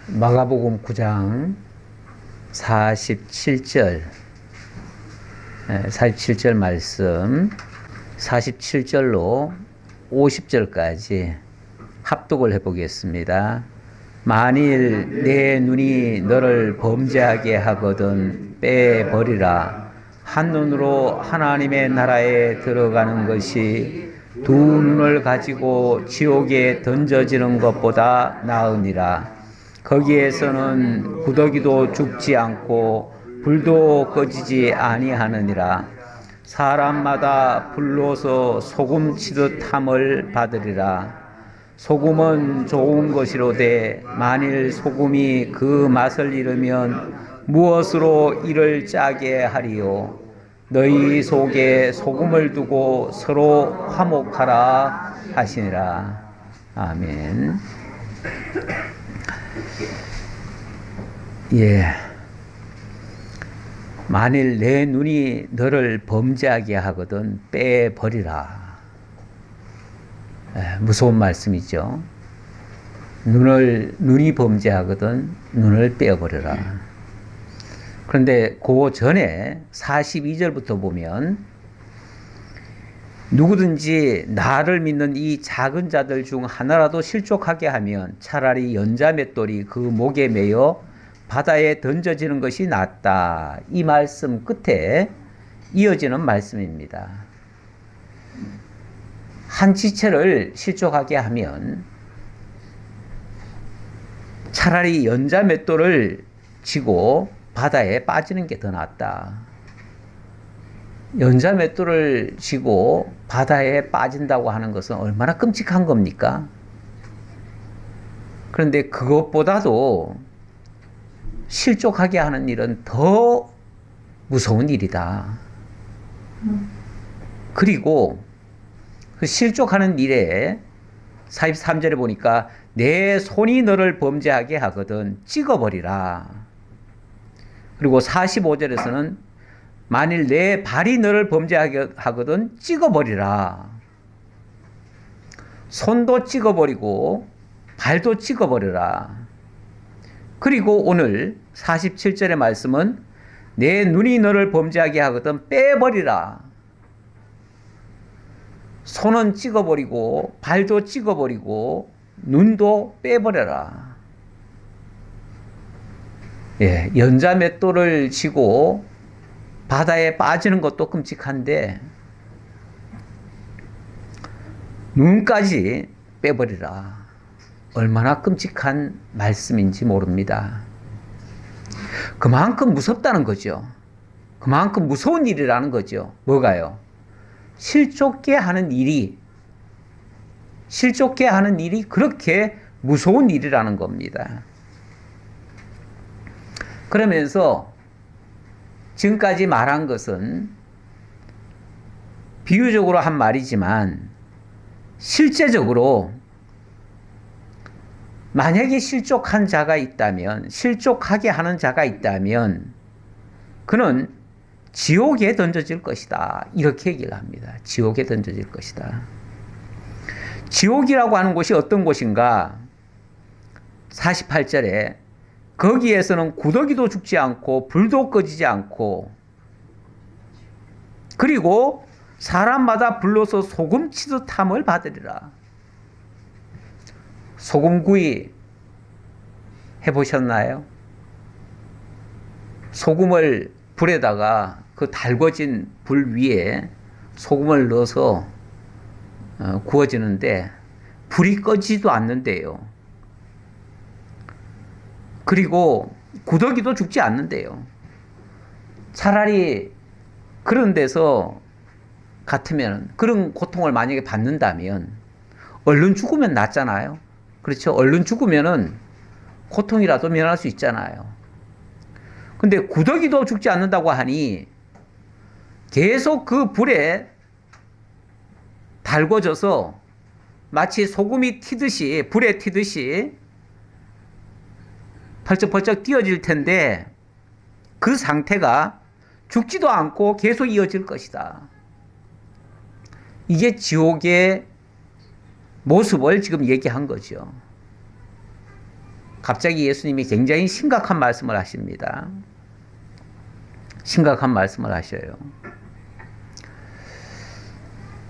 마가복음 9장 47절 47절 말씀 47절로 50절까지 합독을 해보겠습니다. 만일 내 눈이 너를 범죄하게 하거든 빼버리라. 한눈으로 하나님의 나라에 들어가는 것이 두 눈을 가지고 지옥에 던져지는 것보다 나으니라. 거기에서는 구더기도 죽지 않고 불도 꺼지지 아니하느니라. 사람마다 불로서 소금 치듯 함을 받으리라. 소금은 좋은 것이로되 만일 소금이 그 맛을 잃으면 무엇으로 이를 짜게 하리요. 너희 속에 소금을 두고 서로 화목하라 하시니라. 아멘. 예. 만일 내 눈이 너를 범죄하게 하거든 빼버리라. 무서운 말씀이죠. 눈이 범죄하거든 눈을 빼버려라. 그런데 그 전에 42절부터 보면 누구든지 나를 믿는 이 작은 자들 중 하나라도 실족하게 하면 차라리 연자맷돌이 그 목에 매여 바다에 던져지는 것이 낫다. 이 말씀 끝에 이어지는 말씀입니다. 한 지체를 실족하게 하면 차라리 연자맷돌을 쥐고 바다에 빠지는 게 더 낫다. 연자맷돌을 쥐고 바다에 빠진다고 하는 것은 얼마나 끔찍한 겁니까? 그런데 그것보다도 실족하게 하는 일은 더 무서운 일이다. 그리고 그 실족하는 일에 43절에 보니까 내 손이 너를 범죄하게 하거든 찍어버리라. 그리고 45절에서는 만일 내 발이 너를 범죄하게 하거든 찍어버리라. 손도 찍어버리고 발도 찍어버리라. 그리고 오늘 47절의 말씀은 내 눈이 너를 범죄하게 하거든 빼버리라. 손은 찍어버리고 발도 찍어버리고 눈도 빼버려라. 예, 연자맷돌을 쥐고 바다에 빠지는 것도 끔찍한데 눈까지 빼버리라. 얼마나 끔찍한 말씀인지 모릅니다. 그만큼 무섭다는 거죠. 그만큼 무서운 일이라는 거죠. 뭐가요? 실족게 하는 일이 그렇게 무서운 일이라는 겁니다. 그러면서 지금까지 말한 것은 비유적으로 한 말이지만 실제적으로 만약에 실족하게 하는 자가 있다면 그는 지옥에 던져질 것이다. 이렇게 얘기를 합니다. 지옥에 던져질 것이다. 지옥이라고 하는 곳이 어떤 곳인가? 48절에 거기에서는 구더기도 죽지 않고 불도 꺼지지 않고 그리고 사람마다 불로서 소금 치듯 함을 받으리라. 소금구이 해보셨나요? 소금을 불에다가 그 달궈진 불 위에 소금을 넣어서 구워지는데 불이 꺼지지도 않는데요. 그리고 구더기도 죽지 않는데요. 차라리 그런 데서 같으면 그런 고통을 만약에 받는다면 얼른 죽으면 낫잖아요. 그렇죠? 얼른 죽으면은 고통이라도 면할 수 있잖아요. 근데 구더기도 죽지 않는다고 하니 계속 그 불에 달궈져서 마치 소금이 튀듯이 불에 튀듯이 펄쩍펄쩍 띄어질 텐데 그 상태가 죽지도 않고 계속 이어질 것이다. 이게 지옥의 모습을 지금 얘기한 거죠. 갑자기 예수님이 굉장히 심각한 말씀을 하십니다. 심각한 말씀을 하셔요.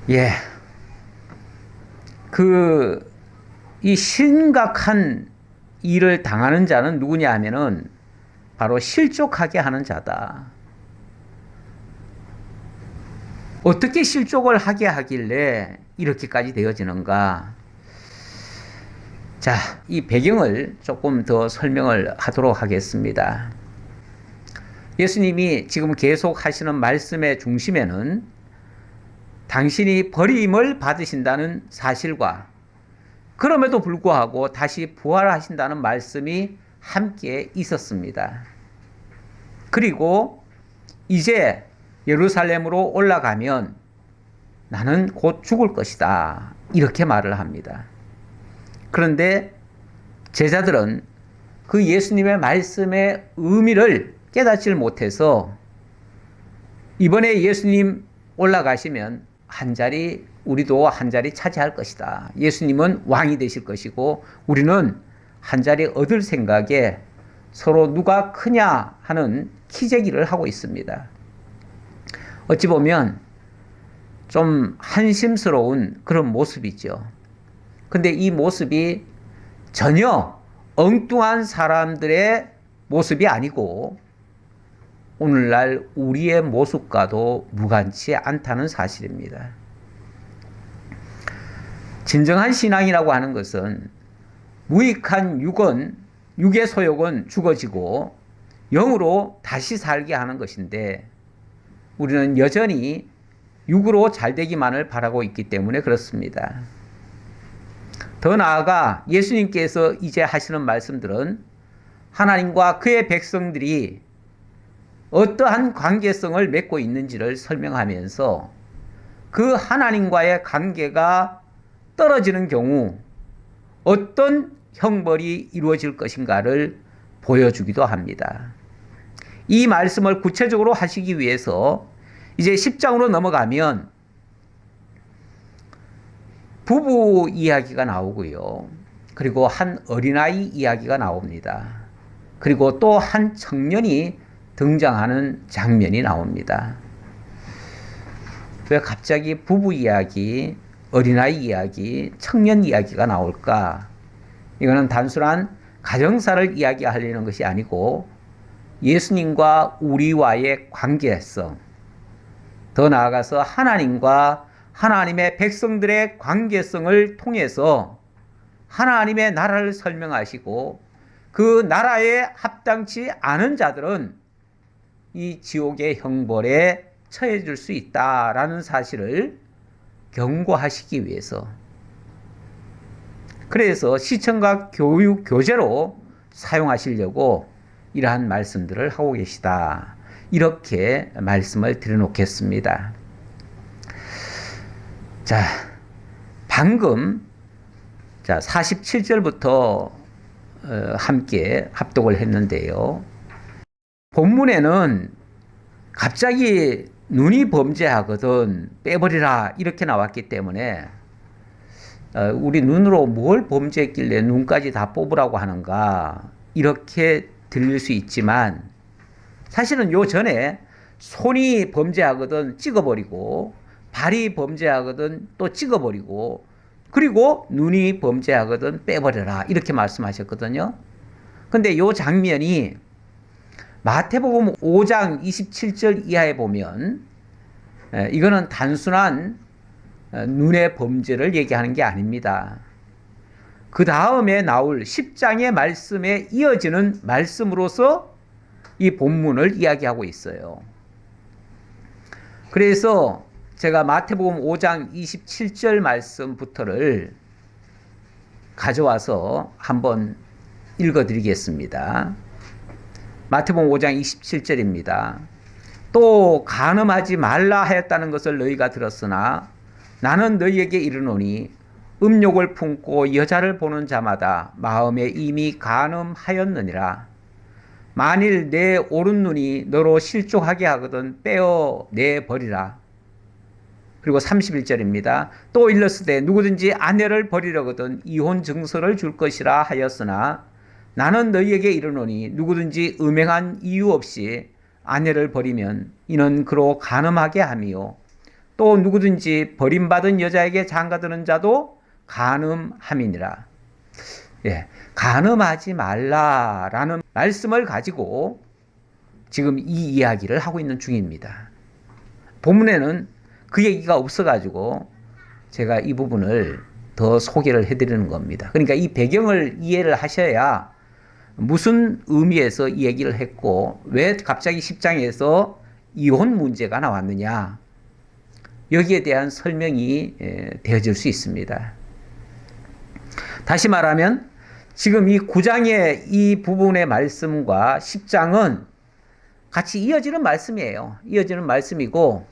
예. 이 심각한 일을 당하는 자는 누구냐 하면은 바로 실족하게 하는 자다. 어떻게 실족을 하게 하길래 이렇게까지 되어지는가? 자, 이 배경을 조금 더 설명을 하도록 하겠습니다. 예수님이 지금 계속 하시는 말씀의 중심에는 당신이 버림을 받으신다는 사실과 그럼에도 불구하고 다시 부활하신다는 말씀이 함께 있었습니다. 그리고 이제 예루살렘으로 올라가면 나는 곧 죽을 것이다. 이렇게 말을 합니다. 그런데 제자들은 그 예수님의 말씀의 의미를 깨닫지 못해서 이번에 예수님 올라가시면 한 자리, 우리도 한 자리 차지할 것이다. 예수님은 왕이 되실 것이고 우리는 한 자리 얻을 생각에 서로 누가 크냐 하는 키재기를 하고 있습니다. 어찌 보면 좀 한심스러운 그런 모습이죠. 근데 이 모습이 전혀 엉뚱한 사람들의 모습이 아니고 오늘날 우리의 모습과도 무관치 않다는 사실입니다. 진정한 신앙이라고 하는 것은 무익한 육의 소욕은 죽어지고 영으로 다시 살게 하는 것인데 우리는 여전히 육으로 잘 되기만을 바라고 있기 때문에 그렇습니다. 더 나아가 예수님께서 이제 하시는 말씀들은 하나님과 그의 백성들이 어떠한 관계성을 맺고 있는지를 설명하면서 그 하나님과의 관계가 떨어지는 경우 어떤 형벌이 이루어질 것인가를 보여주기도 합니다. 이 말씀을 구체적으로 하시기 위해서 이제 10장으로 넘어가면 부부 이야기가 나오고요. 그리고 한 어린아이 이야기가 나옵니다. 그리고 또 한 청년이 등장하는 장면이 나옵니다. 왜 갑자기 부부 이야기, 어린아이 이야기, 청년 이야기가 나올까? 이거는 단순한 가정사를 이야기하려는 것이 아니고 예수님과 우리와의 관계성, 더 나아가서 하나님과 하나님의 백성들의 관계성을 통해서 하나님의 나라를 설명하시고 그 나라에 합당치 않은 자들은 이 지옥의 형벌에 처해질 수 있다라는 사실을 경고하시기 위해서, 그래서 시청각 교육 교재로 사용하시려고 이러한 말씀들을 하고 계시다. 이렇게 말씀을 드려놓겠습니다. 자, 방금 47절부터 함께 합독을 했는데요. 본문에는 갑자기 눈이 범죄하거든 빼버리라 이렇게 나왔기 때문에 우리 눈으로 뭘 범죄했길래 눈까지 다 뽑으라고 하는가 이렇게 들릴 수 있지만 사실은 요 전에 손이 범죄하거든 찍어버리고 발이 범죄하거든 또 찍어버리고 그리고 눈이 범죄하거든 빼버려라 이렇게 말씀하셨거든요. 근데 요 장면이 마태복음 5장 27절 이하에 보면 이거는 단순한 눈의 범죄를 얘기하는 게 아닙니다. 그 다음에 나올 10장의 말씀에 이어지는 말씀으로서 이 본문을 이야기하고 있어요. 그래서 제가 마태복음 5장 27절 말씀부터를 가져와서 한번 읽어드리겠습니다. 마태복음 5장 27절입니다. 또 간음하지 말라 하였다는 것을 너희가 들었으나 나는 너희에게 이르노니 음욕을 품고 여자를 보는 자마다 마음에 이미 간음하였느니라. 만일 내 오른 눈이 너로 실족하게 하거든 빼어 내버리라. 그리고 31절입니다. 또 일렀으되 누구든지 아내를 버리려거든 이혼 증서를 줄 것이라 하였으나 나는 너희에게 이르노니 누구든지 음행한 이유 없이 아내를 버리면 이는 그로 간음하게 함이요 또 누구든지 버림받은 여자에게 장가드는 자도 간음함이니라. 예, 간음하지 말라라는 말씀을 가지고 지금 이 이야기를 하고 있는 중입니다. 본문에는 그 얘기가 없어가지고 제가 이 부분을 더 소개를 해드리는 겁니다. 그러니까 이 배경을 이해를 하셔야 무슨 의미에서 이 얘기를 했고 왜 갑자기 10장에서 이혼 문제가 나왔느냐, 여기에 대한 설명이 되어질 수 있습니다. 다시 말하면 지금 이 9장의 이 부분의 말씀과 10장은 같이 이어지는 말씀이에요. 이어지는 말씀이고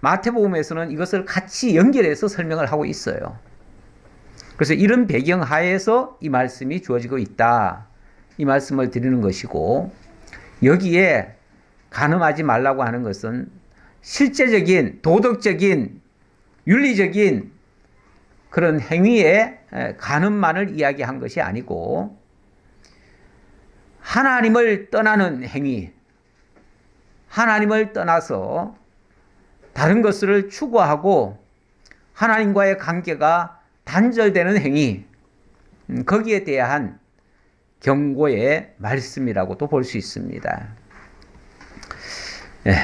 마태복음에서는 이것을 같이 연결해서 설명을 하고 있어요. 그래서 이런 배경 하에서 이 말씀이 주어지고 있다, 이 말씀을 드리는 것이고, 여기에 간음하지 말라고 하는 것은 실제적인 도덕적인 윤리적인 그런 행위의 간음만을 이야기한 것이 아니고 하나님을 떠나는 행위, 하나님을 떠나서 다른 것을 추구하고 하나님과의 관계가 단절되는 행위, 거기에 대한 경고의 말씀이라고도 볼 수 있습니다.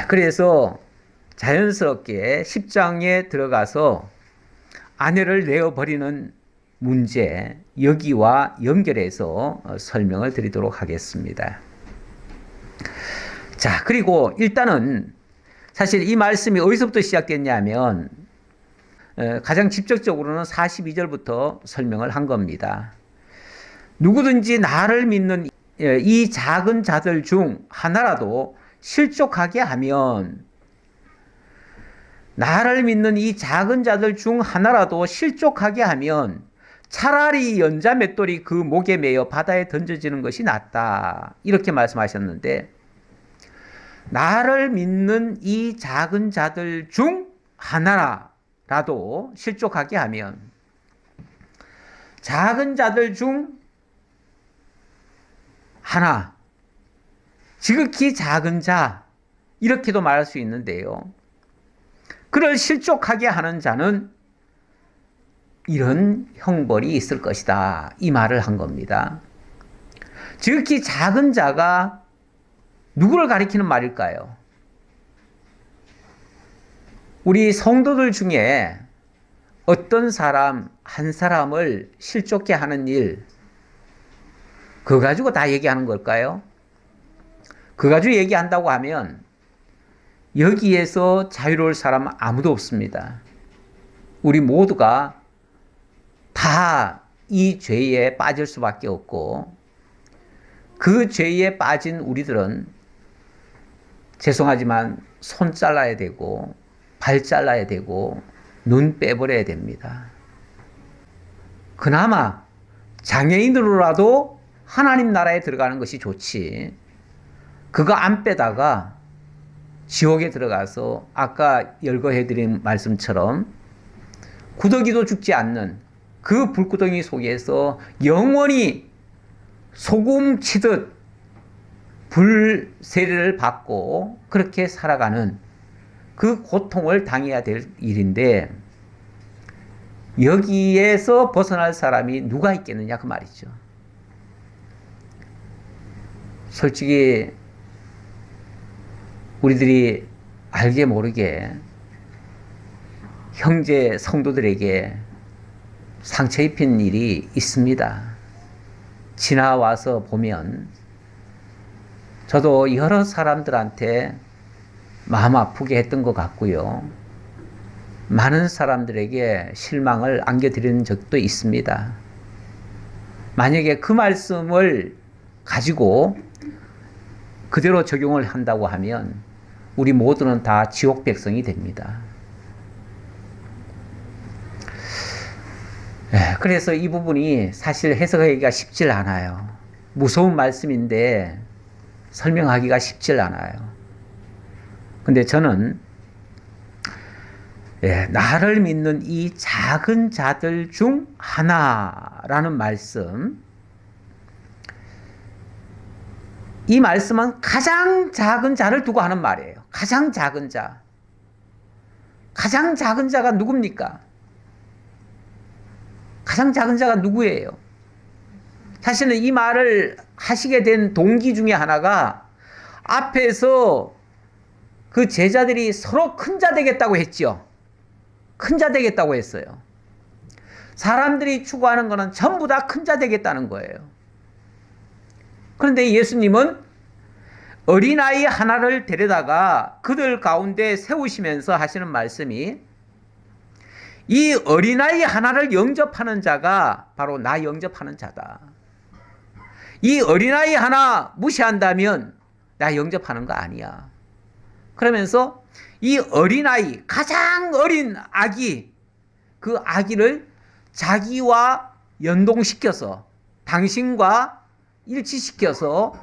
그래서 자연스럽게 10장에 들어가서 아내를 내어버리는 문제, 여기와 연결해서 설명을 드리도록 하겠습니다. 자, 그리고 일단은 사실 이 말씀이 어디서부터 시작됐냐면 가장 직접적으로는 42절부터 설명을 한 겁니다. 누구든지 나를 믿는 이 작은 자들 중 하나라도 실족하게 하면, 나를 믿는 이 작은 자들 중 하나라도 실족하게 하면 차라리 연자 맷돌이 그 목에 매여 바다에 던져지는 것이 낫다, 이렇게 말씀하셨는데, 나를 믿는 이 작은 자들 중 하나라도 실족하게 하면, 작은 자들 중 하나, 지극히 작은 자, 이렇게도 말할 수 있는데요, 그를 실족하게 하는 자는 이런 형벌이 있을 것이다, 이 말을 한 겁니다. 지극히 작은 자가 누구를 가리키는 말일까요? 우리 성도들 중에 어떤 사람 한 사람을 실족케 하는 일, 그거 가지고 다 얘기하는 걸까요? 그거 가지고 얘기한다고 하면 여기에서 자유로울 사람은 아무도 없습니다. 우리 모두가 다 이 죄에 빠질 수밖에 없고, 그 죄에 빠진 우리들은 죄송하지만 손 잘라야 되고 발 잘라야 되고 눈 빼버려야 됩니다. 그나마 장애인으로라도 하나님 나라에 들어가는 것이 좋지, 그거 안 빼다가 지옥에 들어가서 아까 열거해드린 말씀처럼 구더기도 죽지 않는 그 불구덩이 속에서 영원히 소금 치듯 불세례를 받고 그렇게 살아가는 그 고통을 당해야 될 일인데, 여기에서 벗어날 사람이 누가 있겠느냐, 그 말이죠. 솔직히 우리들이 알게 모르게 형제 성도들에게 상처 입힌 일이 있습니다. 지나와서 보면 저도 여러 사람들한테 마음 아프게 했던 것 같고요, 많은 사람들에게 실망을 안겨드리는 적도 있습니다. 만약에 그 말씀을 가지고 그대로 적용을 한다고 하면 우리 모두는 다 지옥 백성이 됩니다. 그래서 이 부분이 사실 해석하기가 쉽질 않아요. 무서운 말씀인데 설명하기가 쉽질 않아요. 근데 저는 나를 믿는 이 작은 자들 중 하나라는 말씀, 이 말씀은 가장 작은 자를 두고 하는 말이에요. 가장 작은 자. 가장 작은 자가 누굽니까? 가장 작은 자가 누구예요? 사실은 이 말을 하시게 된 동기 중에 하나가 앞에서 그 제자들이 서로 큰 자 되겠다고 했죠. 큰 자 되겠다고 했어요. 사람들이 추구하는 것은 전부 다 큰 자 되겠다는 거예요. 그런데 예수님은 어린아이 하나를 데려다가 그들 가운데 세우시면서 하시는 말씀이 이 어린아이 하나를 영접하는 자가 바로 나 영접하는 자다. 이 어린아이 하나 무시한다면 나 영접하는 거 아니야. 그러면서 이 어린아이, 가장 어린 아기, 그 아기를 자기와 연동시켜서 당신과 일치시켜서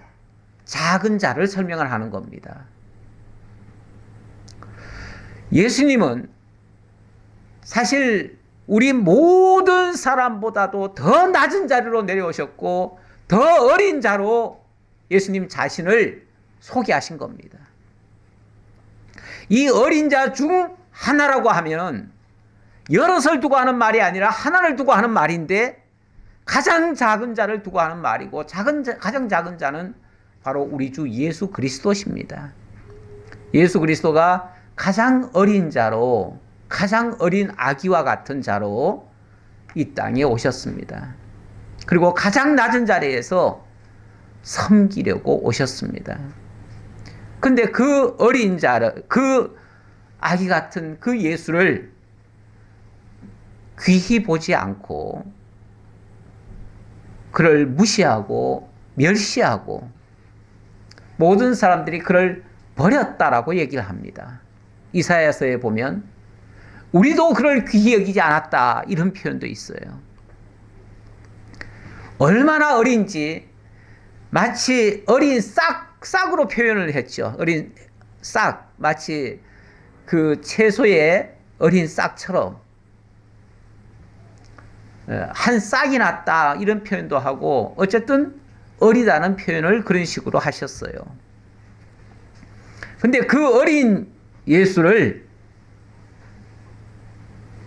작은 자를 설명을 하는 겁니다. 예수님은 사실 우리 모든 사람보다도 더 낮은 자리로 내려오셨고 더 어린 자로 예수님 자신을 소개하신 겁니다. 이 어린 자 중 하나라고 하면 여럿을 두고 하는 말이 아니라 하나를 두고 하는 말인데 가장 작은 자를 두고 하는 말이고 가장 작은 자는 바로 우리 주 예수 그리스도십니다. 예수 그리스도가 가장 어린 자로 가장 어린 아기와 같은 자로 이 땅에 오셨습니다. 그리고 가장 낮은 자리에서 섬기려고 오셨습니다. 근데 그 어린 자를, 그 아기 같은 그 예수를 귀히 보지 않고 그를 무시하고 멸시하고 모든 사람들이 그를 버렸다라고 얘기를 합니다. 이사야서에 보면 우리도 그를 귀히 여기지 않았다 이런 표현도 있어요. 얼마나 어린지 마치 어린 싹으로 표현을 했죠. 어린 싹, 마치 그 채소의 어린 싹처럼 한 싹이 났다 이런 표현도 하고 어쨌든 어리다는 표현을 그런 식으로 하셨어요. 근데 그 어린 예수를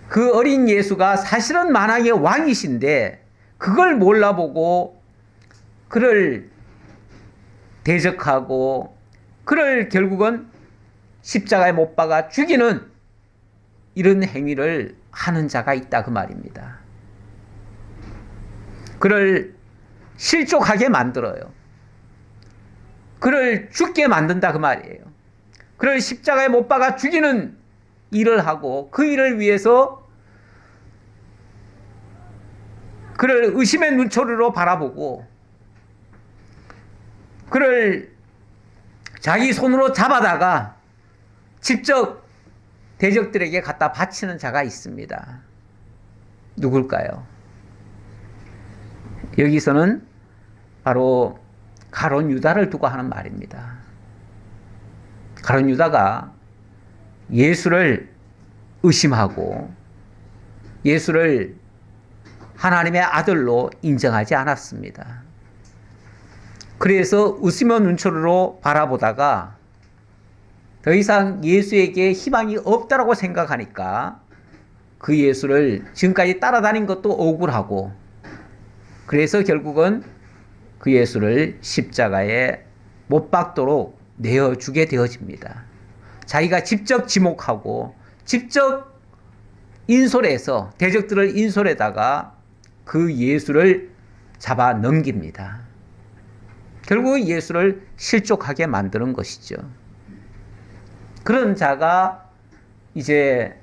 그 어린 예수가 사실은 만왕의 왕이신데 그걸 몰라보고 그를 대적하고 그를 결국은 십자가에 못 박아 죽이는 이런 행위를 하는 자가 있다 그 말입니다. 그를 실족하게 만들어요. 그를 죽게 만든다 그 말이에요. 그를 십자가에 못 박아 죽이는 일을 하고 그 일을 위해서 그를 의심의 눈초리로 바라보고 그를 자기 손으로 잡아다가 직접 대적들에게 갖다 바치는 자가 있습니다. 누굴까요? 여기서는 바로 가룟 유다를 두고 하는 말입니다. 가룟 유다가 예수를 의심하고 예수를 하나님의 아들로 인정하지 않았습니다. 그래서 웃으며 눈초리로 바라보다가 더 이상 예수에게 희망이 없다라고 생각하니까 그 예수를 지금까지 따라다닌 것도 억울하고 그래서 결국은 그 예수를 십자가에 못 박도록 내어주게 되어집니다. 자기가 직접 지목하고 직접 인솔해서 대적들을 인솔에다가 그 예수를 잡아 넘깁니다. 결국 예수를 실족하게 만드는 것이죠. 그런 자가 이제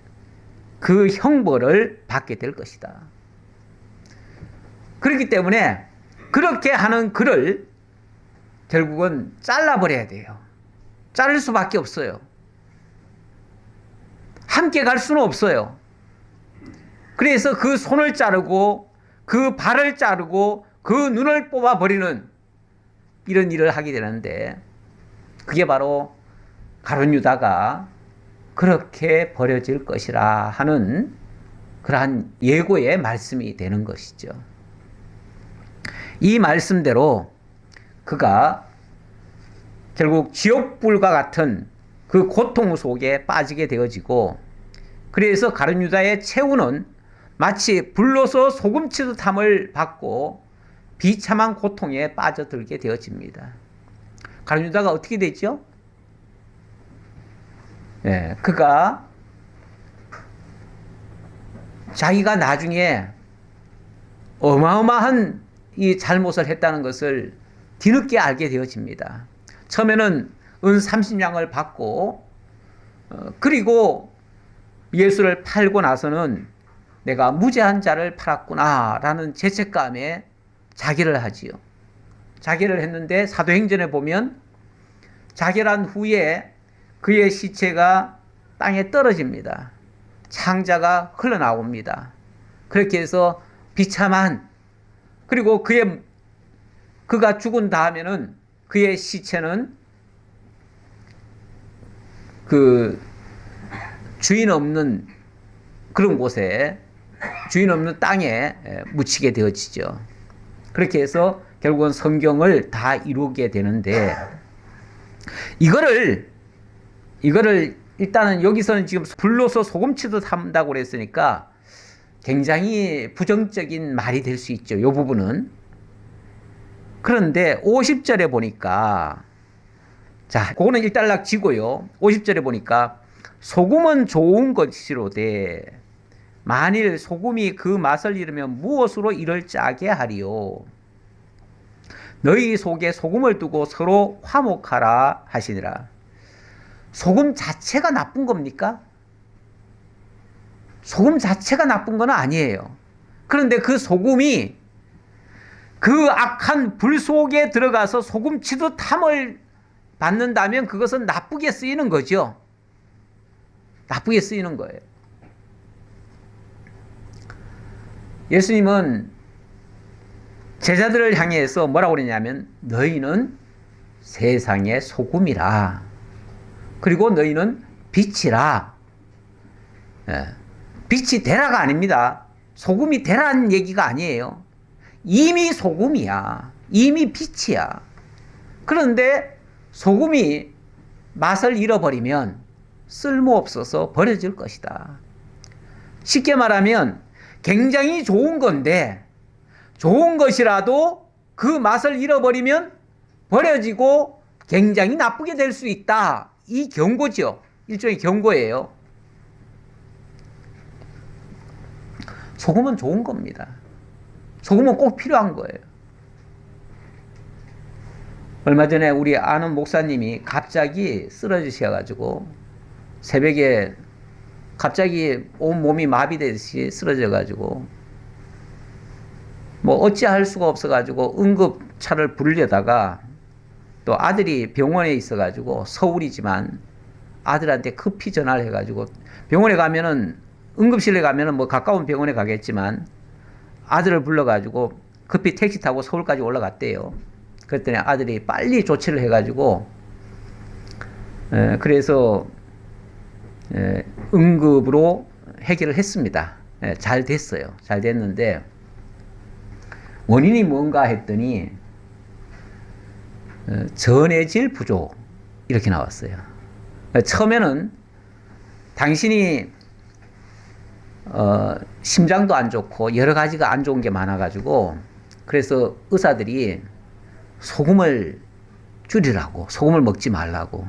그 형벌을 받게 될 것이다. 그렇기 때문에 그렇게 하는 그를 결국은 잘라버려야 돼요. 자를 수밖에 없어요. 함께 갈 수는 없어요. 그래서 그 손을 자르고 그 발을 자르고 그 눈을 뽑아버리는 이런 일을 하게 되는데 그게 바로 가룟 유다가 그렇게 버려질 것이라 하는 그러한 예고의 말씀이 되는 것이죠. 이 말씀대로 그가 결국 지옥불과 같은 그 고통 속에 빠지게 되어지고, 그래서 가룟 유다의 최후는 마치 불로서 소금치듯함을 받고 비참한 고통에 빠져들게 되어집니다. 가룟 유다가 어떻게 됐죠? 예, 그가 자기가 나중에 어마어마한 이 잘못을 했다는 것을 뒤늦게 알게 되어집니다. 처음에는 은 30냥을 받고 그리고 예수를 팔고 나서는 내가 무죄한 자를 팔았구나 라는 죄책감에 자결을 하지요. 자결을 했는데 사도행전에 보면 자결한 후에 그의 시체가 땅에 떨어집니다. 창자가 흘러나옵니다. 그렇게 해서 비참한, 그리고 그가 죽은 다음에는 그의 시체는 그 주인 없는 그런 곳에, 주인 없는 땅에 묻히게 되어지죠. 그렇게 해서 결국은 성경을 다 이루게 되는데, 이거를 일단은 여기서는 지금 불로서 소금치듯 한다고 그랬으니까 굉장히 부정적인 말이 될 수 있죠. 이 부분은. 그런데 50절에 보니까, 자, 그거는 일단락 지고요. 50절에 보니까 소금은 좋은 것이로되 만일 소금이 그 맛을 잃으면 무엇으로 이를 짜게 하리요. 너희 속에 소금을 두고 서로 화목하라 하시니라. 소금 자체가 나쁜 겁니까? 소금 자체가 나쁜 건 아니에요. 그런데 그 소금이 그 악한 불 속에 들어가서 소금치듯 함을 받는다면 그것은 나쁘게 쓰이는 거죠. 나쁘게 쓰이는 거예요. 예수님은 제자들을 향해서 뭐라고 그러냐면 너희는 세상의 소금이라. 그리고 너희는 빛이라. 빛이 되라가 아닙니다. 소금이 되라는 얘기가 아니에요. 이미 소금이야. 이미 빛이야. 그런데 소금이 맛을 잃어버리면 쓸모없어서 버려질 것이다. 쉽게 말하면 굉장히 좋은 건데 좋은 것이라도 그 맛을 잃어버리면 버려지고 굉장히 나쁘게 될 수 있다. 이 경고죠. 일종의 경고예요. 소금은 좋은 겁니다. 소금은 꼭 필요한 거예요. 얼마 전에 우리 아는 목사님이 갑자기 쓰러지셔가지고 새벽에 갑자기 온몸이 마비되듯이 쓰러져가지고 뭐 어찌할 수가 없어가지고 응급차를 부르려다가 또 아들이 병원에 있어가지고 서울이지만 아들한테 급히 전화를 해가지고 병원에 가면은 응급실에 가면은 뭐 가까운 병원에 가겠지만 아들을 불러가지고 급히 택시 타고 서울까지 올라갔대요. 그랬더니 아들이 빨리 조치를 해가지고 그래서 응급으로 해결을 했습니다. 잘 됐어요. 잘 됐는데 원인이 뭔가 했더니 전해질 부족 이렇게 나왔어요. 처음에는 당신이 심장도 안 좋고 여러 가지가 안 좋은 게 많아가지고 그래서 의사들이 소금을 줄이라고, 소금을 먹지 말라고,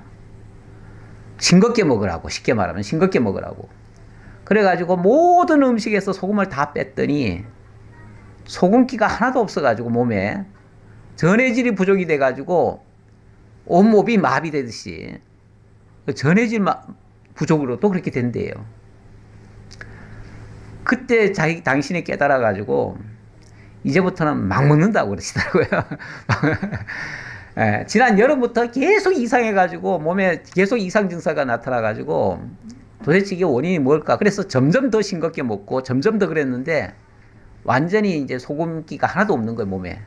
싱겁게 먹으라고, 쉽게 말하면 싱겁게 먹으라고. 그래가지고 모든 음식에서 소금을 다 뺐더니 소금기가 하나도 없어가지고 몸에 전해질이 부족이 돼가지고 온몸이 마비되듯이 전해질 부족으로 또 그렇게 된대요. 그때 당신이 깨달아가지고 이제부터는 막 먹는다고 그러시더라고요. 지난 여름부터 계속 이상해가지고 몸에 계속 이상 증세가 나타나가지고 도대체 이게 원인이 뭘까? 그래서 점점 더 싱겁게 먹고 점점 더 그랬는데 완전히 이제 소금기가 하나도 없는 거예요, 몸에.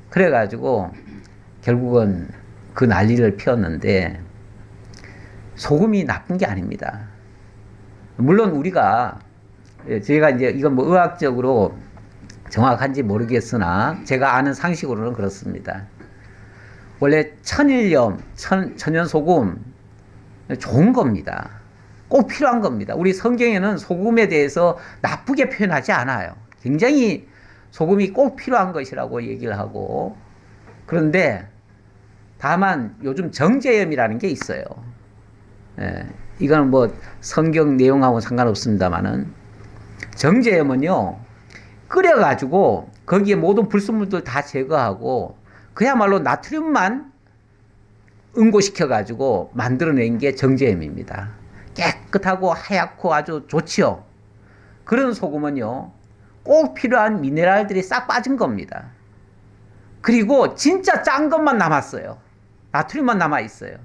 그래가지고 결국은 그 난리를 피웠는데 소금이 나쁜 게 아닙니다. 물론 우리가 제가 이제 이건 뭐 의학적으로 정확한지 모르겠으나 제가 아는 상식으로는 그렇습니다. 원래 천일염, 천연소금 좋은 겁니다. 꼭 필요한 겁니다. 우리 성경에는 소금에 대해서 나쁘게 표현하지 않아요. 굉장히 소금이 꼭 필요한 것이라고 얘기를 하고, 그런데 다만 요즘 정제염이라는 게 있어요. 예, 이거는 뭐 성경 내용하고 상관없습니다만은, 정제염은요, 끓여가지고 거기에 모든 불순물들 다 제거하고 그야말로 나트륨만 응고시켜가지고 만들어낸 게 정제염입니다. 깨끗하고 하얗고 아주 좋지요. 그런 소금은요, 꼭 필요한 미네랄들이 싹 빠진 겁니다. 그리고 진짜 짠 것만 남았어요. 나트륨만 남아있어요.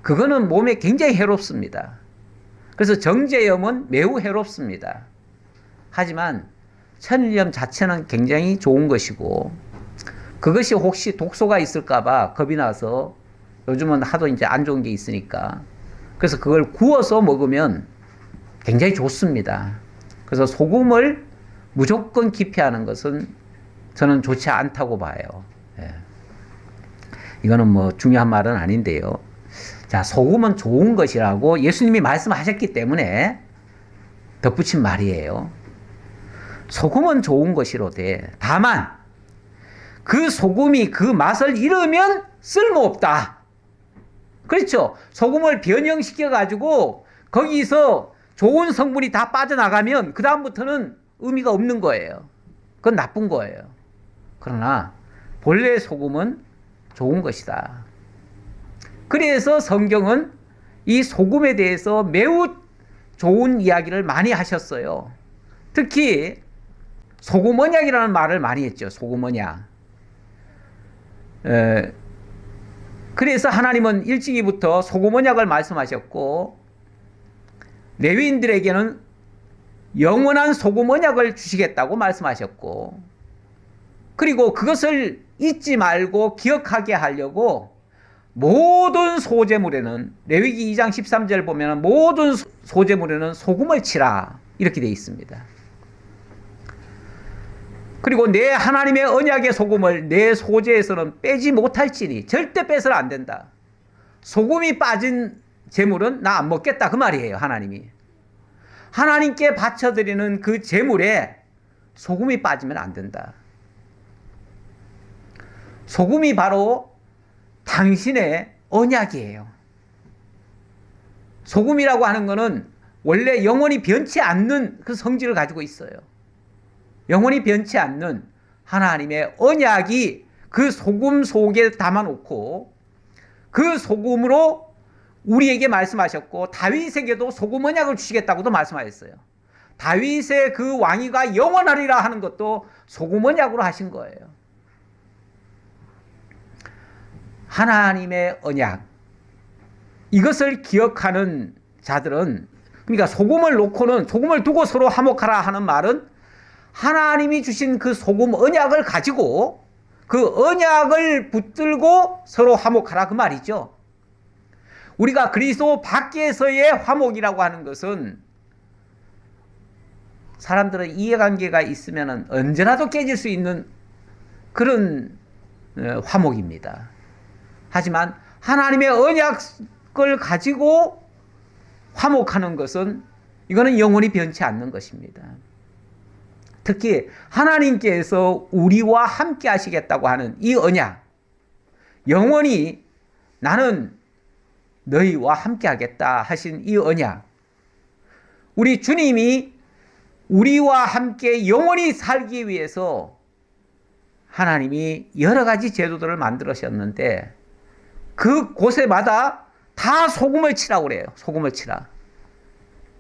그거는 몸에 굉장히 해롭습니다. 그래서 정제염은 매우 해롭습니다. 하지만 천일염 자체는 굉장히 좋은 것이고, 그것이 혹시 독소가 있을까봐 겁이 나서 요즘은 하도 이제 안 좋은 게 있으니까, 그래서 그걸 구워서 먹으면 굉장히 좋습니다. 그래서 소금을 무조건 기피하는 것은 저는 좋지 않다고 봐요. 예. 이거는 뭐 중요한 말은 아닌데요. 자, 소금은 좋은 것이라고 예수님이 말씀하셨기 때문에 덧붙인 말이에요. 소금은 좋은 것이로되 다만 그 소금이 그 맛을 잃으면 쓸모없다. 그렇죠. 소금을 변형시켜 가지고 거기서 좋은 성분이 다 빠져나가면 그 다음부터는 의미가 없는 거예요. 그건 나쁜 거예요. 그러나 본래 소금은 좋은 것이다. 그래서 성경은 이 소금에 대해서 매우 좋은 이야기를 많이 하셨어요. 특히 소금 언약이라는 말을 많이 했죠. 소금 언약. 그래서 하나님은 일찍이부터 소금 언약을 말씀하셨고, 레위인들에게는 영원한 소금 언약을 주시겠다고 말씀하셨고, 그리고 그것을 잊지 말고 기억하게 하려고 모든 소제물에는, 레위기 2장 13절 보면 모든 소제물에는 소금을 치라 이렇게 되어 있습니다. 그리고 내 하나님의 언약의 소금을 내 소재에서는 빼지 못할지니, 절대 빼서는 안 된다. 소금이 빠진 제물은 나 안 먹겠다 그 말이에요. 하나님이 하나님께 바쳐드리는 그 제물에 소금이 빠지면 안 된다. 소금이 바로 당신의 언약이에요. 소금이라고 하는 것은 원래 영원히 변치 않는 그 성질을 가지고 있어요. 영원히 변치 않는 하나님의 언약이 그 소금 속에 담아놓고, 그 소금으로 우리에게 말씀하셨고, 다윗에게도 소금 언약을 주시겠다고도 말씀하셨어요. 다윗의 그 왕위가 영원하리라 하는 것도 소금 언약으로 하신 거예요. 하나님의 언약, 이것을 기억하는 자들은, 그러니까 소금을 놓고는, 소금을 두고 서로 화목하라 하는 말은 하나님이 주신 그 소금 언약을 가지고 그 언약을 붙들고 서로 화목하라 그 말이죠. 우리가 그리스도 밖에서의 화목이라고 하는 것은, 사람들은 이해관계가 있으면 언제라도 깨질 수 있는 그런 화목입니다. 하지만 하나님의 언약을 가지고 화목하는 것은, 이거는 영원히 변치 않는 것입니다. 특히 하나님께서 우리와 함께 하시겠다고 하는 이 언약, 영원히 나는 너희와 함께 하겠다 하신 이 언약, 우리 주님이 우리와 함께 영원히 살기 위해서 하나님이 여러 가지 제도들을 만들으셨는데, 그 곳에마다 다 소금을 치라고 그래요. 소금을 치라.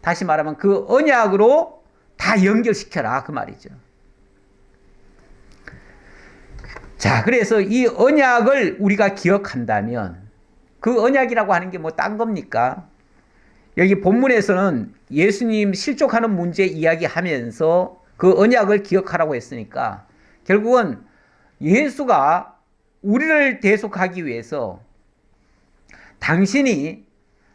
다시 말하면 그 언약으로 다 연결시켜라 그 말이죠. 자, 그래서 이 언약을 우리가 기억한다면, 그 언약이라고 하는 게 뭐 딴 겁니까? 여기 본문에서는 예수님 실족하는 문제 이야기하면서 그 언약을 기억하라고 했으니까, 결국은 예수가 우리를 대속하기 위해서 당신이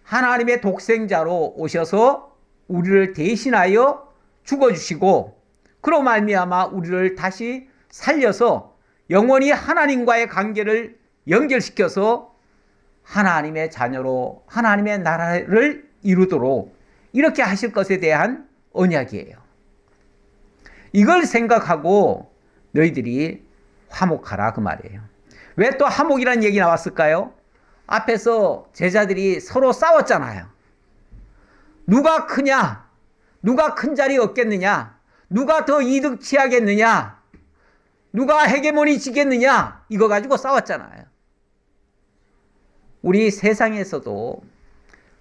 하나님의 독생자로 오셔서 우리를 대신하여 죽어주시고, 그로 말미암아 우리를 다시 살려서 영원히 하나님과의 관계를 연결시켜서 하나님의 자녀로 하나님의 나라를 이루도록 이렇게 하실 것에 대한 언약이에요. 이걸 생각하고 너희들이 화목하라 그 말이에요. 왜 또 화목이라는 얘기 나왔을까요? 앞에서 제자들이 서로 싸웠잖아요. 누가 크냐? 누가 큰 자리 얻겠느냐? 누가 더 이득 취하겠느냐? 누가 헤게모니 지겠느냐? 이거 가지고 싸웠잖아요. 우리 세상에서도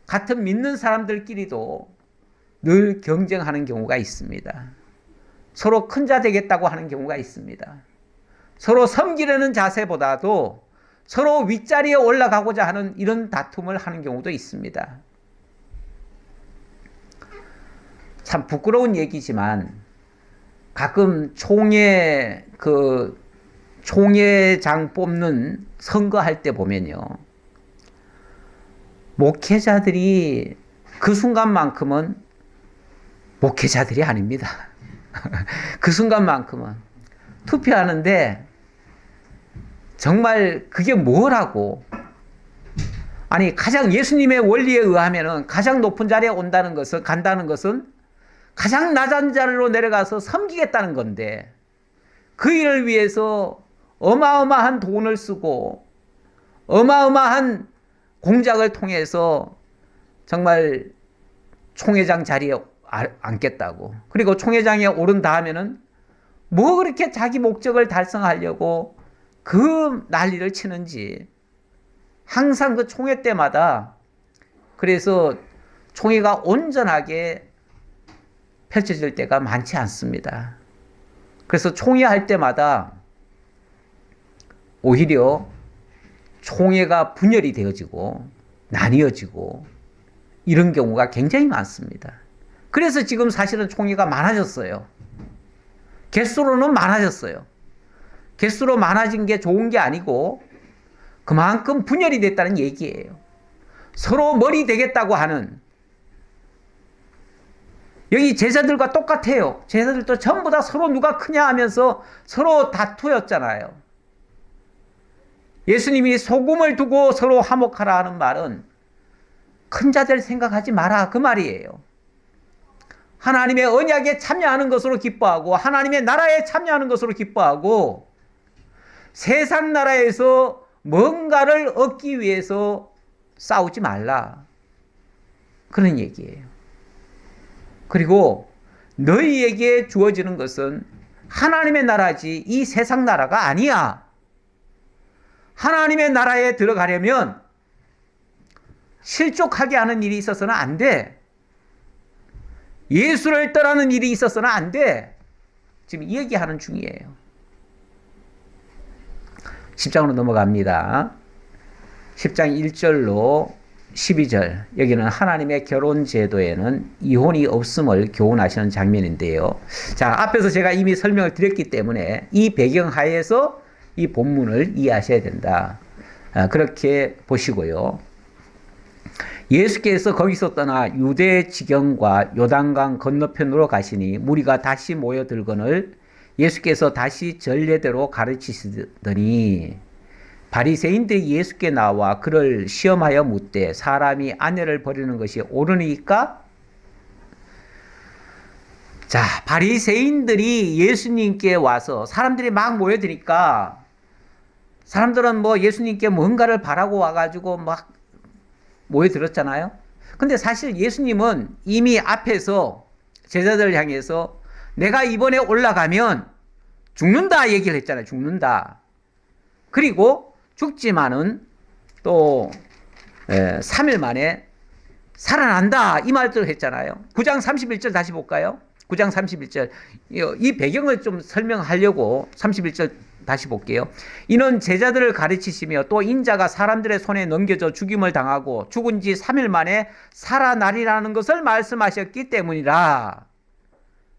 같은 믿는 사람들끼리도 늘 경쟁하는 경우가 있습니다. 서로 큰 자 되겠다고 하는 경우가 있습니다. 서로 섬기려는 자세보다도 서로 윗자리에 올라가고자 하는 이런 다툼을 하는 경우도 있습니다. 참 부끄러운 얘기지만 가끔 총회장 뽑는 선거할 때 보면요. 목회자들이 그 순간만큼은 목회자들이 아닙니다. 그 순간만큼은 투표하는데 정말 그게 뭐라고? 아니 가장 예수님의 원리에 의하면은 가장 높은 자리에 간다는 것은 가장 낮은 자리로 내려가서 섬기겠다는 건데 그 일을 위해서 어마어마한 돈을 쓰고 어마어마한 공작을 통해서 정말 총회장 자리에 앉겠다고. 그리고 총회장에 오른 다음에는 뭐 그렇게 자기 목적을 달성하려고 그 난리를 치는지 항상 그 총회 때마다 그래서 총회가 온전하게 펼쳐질 때가 많지 않습니다. 그래서 총회할 때마다 오히려 총회가 분열이 되어지고 나뉘어지고 이런 경우가 굉장히 많습니다. 그래서 지금 사실은 총회가 많아졌어요. 개수로는 많아졌어요. 개수로 많아진 게 좋은 게 아니고 그만큼 분열이 됐다는 얘기예요. 서로 머리 되겠다고 하는 여기 제자들과 똑같아요. 제자들도 전부 다 서로 누가 크냐 하면서 서로 다투었잖아요. 예수님이 소금을 두고 서로 화목하라 하는 말은 큰 자들 생각하지 마라 그 말이에요. 하나님의 언약에 참여하는 것으로 기뻐하고 하나님의 나라에 참여하는 것으로 기뻐하고 세상 나라에서 뭔가를 얻기 위해서 싸우지 말라. 그런 얘기예요. 그리고 너희에게 주어지는 것은 하나님의 나라지 이 세상 나라가 아니야. 하나님의 나라에 들어가려면 실족하게 하는 일이 있어서는 안 돼. 예수를 떠나는 일이 있어서는 안 돼. 지금 이 얘기하는 중이에요. 10장으로 넘어갑니다. 10장 1절로 12절 여기는 하나님의 결혼 제도에는 이혼이 없음을 교훈하시는 장면인데요. 자, 앞에서 제가 이미 설명을 드렸기 때문에 이 배경 하에서 이 본문을 이해하셔야 된다. 그렇게 보시고요. 예수께서 거기서 떠나 유대 지경과 요단강 건너편으로 가시니 무리가 다시 모여들거늘 예수께서 다시 전례대로 가르치시더니 바리새인들이 예수께 나와 그를 시험하여 묻되 사람이 아내를 버리는 것이 옳으니까? 자, 바리새인들이 예수님께 와서 사람들이 막 모여드니까 사람들은 뭐 예수님께 뭔가를 바라고 와가지고 막 모여들었잖아요. 근데 사실 예수님은 이미 앞에서 제자들을 향해서 내가 이번에 올라가면 죽는다 얘기를 했잖아요. 죽는다. 그리고 죽지만은 또 3일 만에 살아난다 이 말들을 했잖아요. 9장 31절 다시 볼까요? 9장 31절 이 배경을 좀 설명하려고 31절 다시 볼게요. 이는 제자들을 가르치시며 또 인자가 사람들의 손에 넘겨져 죽임을 당하고 죽은 지 3일 만에 살아나리라는 것을 말씀하셨기 때문이라.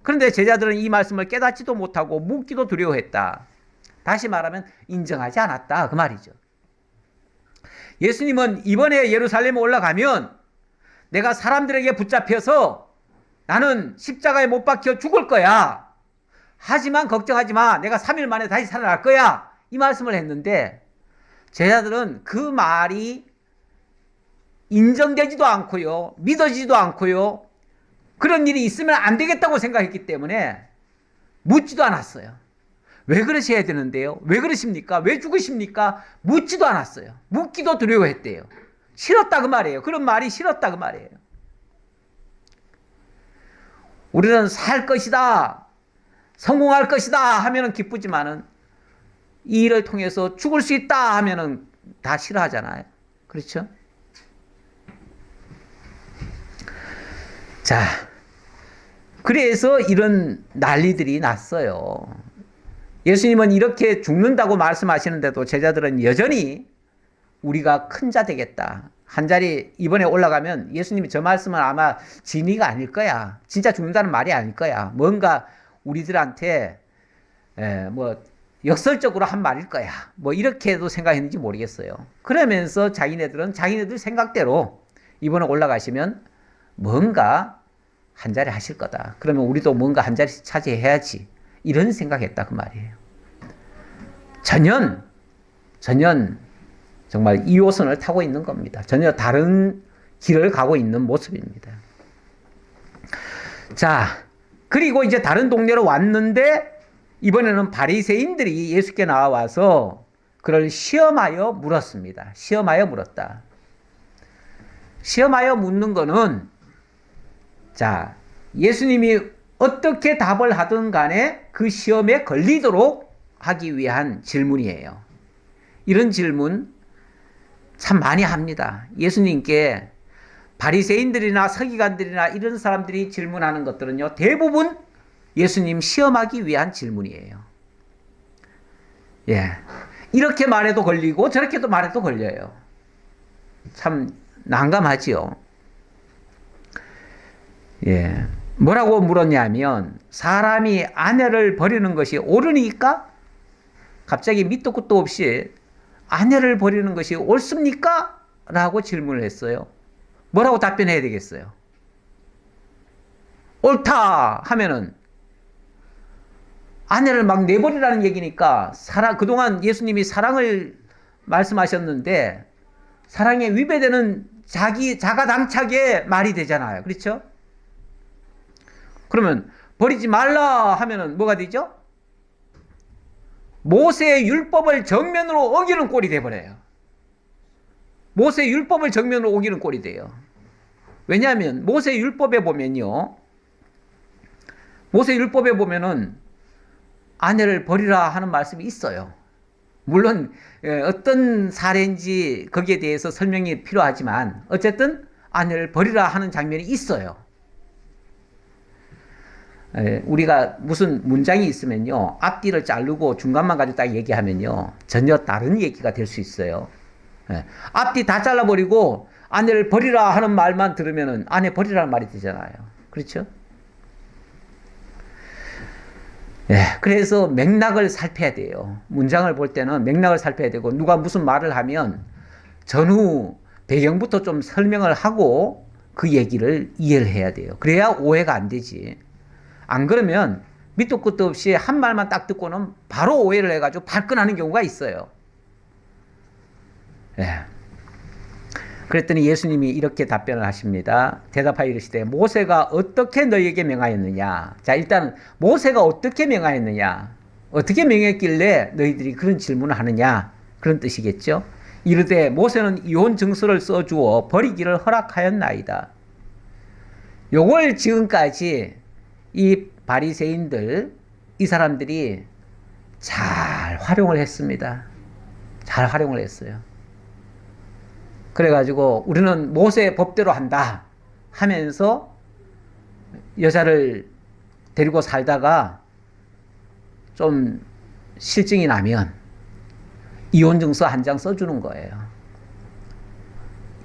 그런데 제자들은 이 말씀을 깨닫지도 못하고 묻기도 두려워했다. 다시 말하면 인정하지 않았다 그 말이죠. 예수님은 이번에 예루살렘에 올라가면 내가 사람들에게 붙잡혀서 나는 십자가에 못 박혀 죽을 거야. 하지만 걱정하지 마. 내가 3일 만에 다시 살아날 거야. 이 말씀을 했는데 제자들은 그 말이 인정되지도 않고요, 믿어지지도 않고요, 그런 일이 있으면 안 되겠다고 생각했기 때문에 묻지도 않았어요. 왜 그러셔야 되는데요? 왜 그러십니까? 왜 죽으십니까? 묻지도 않았어요. 묻기도 두려워했대요. 싫었다 그 말이에요. 그런 말이 싫었다 그 말이에요. 우리는 살 것이다, 성공할 것이다 하면은 기쁘지만은 이 일을 통해서 죽을 수 있다 하면은 다 싫어하잖아요. 그렇죠? 자, 그래서 이런 난리들이 났어요. 예수님은 이렇게 죽는다고 말씀하시는데도 제자들은 여전히 우리가 큰 자 되겠다, 한 자리 이번에 올라가면 예수님이 저 말씀은 아마 진리가 아닐 거야, 진짜 죽는다는 말이 아닐 거야, 뭔가 우리들한테 뭐 역설적으로 한 말일 거야, 뭐 이렇게도 생각했는지 모르겠어요. 그러면서 자기네들은 자기네들 생각대로 이번에 올라가시면 뭔가 한 자리 하실 거다, 그러면 우리도 뭔가 한 자리씩 차지해야지, 이런 생각했다 그 말이에요. 전혀 정말 2호선을 타고 있는 겁니다. 전혀 다른 길을 가고 있는 모습입니다. 자, 그리고 이제 다른 동네로 왔는데 이번에는 바리새인들이 예수께 나와서 그를 시험하여 물었습니다. 시험하여 물었다. 시험하여 묻는 거는, 자, 예수님이 어떻게 답을 하든 간에 그 시험에 걸리도록 하기 위한 질문이에요. 이런 질문 참 많이 합니다. 예수님께 바리새인들이나 서기관들이나 이런 사람들이 질문하는 것들은요, 대부분 예수님 시험하기 위한 질문이에요. 예, 이렇게 말해도 걸리고 저렇게도 말해도 걸려요. 참 난감하지요. 예, 뭐라고 물었냐면, 사람이 아내를 버리는 것이 옳으니까? 갑자기 밑도 끝도 없이 아내를 버리는 것이 옳습니까? 라고 질문을 했어요. 뭐라고 답변해야 되겠어요? 옳다 하면은 아내를 막 내버리라는 얘기니까, 그동안 예수님이 사랑을 말씀하셨는데 사랑에 위배되는 자가당착의 말이 되잖아요. 그렇죠? 그러면 버리지 말라 하면은 뭐가 되죠? 모세의 율법을 정면으로 어기는 꼴이 돼버려요. 모세의 율법을 정면으로 어기는 꼴이 돼요. 왜냐하면 모세의 율법에 보면요, 모세의 율법에 보면은 아내를 버리라 하는 말씀이 있어요. 물론 어떤 사례인지 거기에 대해서 설명이 필요하지만 어쨌든 아내를 버리라 하는 장면이 있어요. 우리가 무슨 문장이 있으면요, 앞뒤를 자르고 중간만 가지고 딱 얘기하면요, 전혀 다른 얘기가 될 수 있어요. 앞뒤 다 잘라버리고 아내를 버리라 하는 말만 들으면은 아내 버리라는 말이 되잖아요. 그렇죠? 그래서 맥락을 살펴야 돼요. 문장을 볼 때는 맥락을 살펴야 되고, 누가 무슨 말을 하면 전후 배경부터 좀 설명을 하고 그 얘기를 이해를 해야 돼요. 그래야 오해가 안 되지. 안 그러면 밑도 끝도 없이 한 말만 딱 듣고는 바로 오해를 해가지고 발끈하는 경우가 있어요. 그랬더니 예수님이 이렇게 답변을 하십니다. 대답하여 이르시되, 모세가 어떻게 너희에게 명하였느냐? 자, 일단 모세가 어떻게 명하였느냐? 어떻게 명했길래 너희들이 그런 질문을 하느냐? 그런 뜻이겠죠. 이르되 모세는 이혼 증서를 써주어 버리기를 허락하였나이다. 요걸 지금까지 이 바리새인들, 이 사람들이 잘 활용을 했습니다. 잘 활용을 했어요. 그래가지고 우리는 모세의 법대로 한다 하면서 여자를 데리고 살다가 좀 실증이 나면 이혼증서 한 장 써주는 거예요.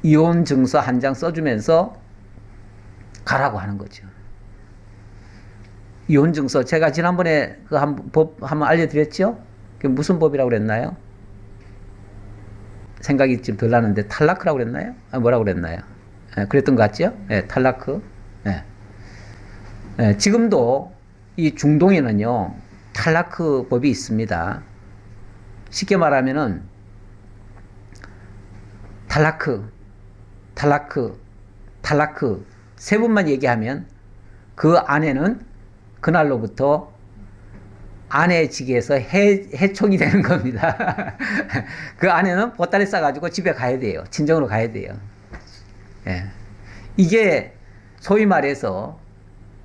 이혼증서 한 장 써주면서 가라고 하는 거죠. 이혼증서, 제가 지난번에 그 법 한번 알려드렸죠? 그게 무슨 법이라고 그랬나요? 생각이 좀 덜 나는데, 탈라크라고 그랬나요? 뭐라고 그랬나요? 그랬던 것 같죠? 탈라크. 지금도 이 중동에는요, 탈라크 법이 있습니다. 쉽게 말하면은 탈라크, 탈라크, 탈라크 세 번만 얘기하면 그 아내는 그날로부터 아내직에서 해촉이 되는 겁니다. 그 아내는 보따리 싸가지고 집에 가야 돼요. 친정으로 가야 돼요. 예. 이게 소위 말해서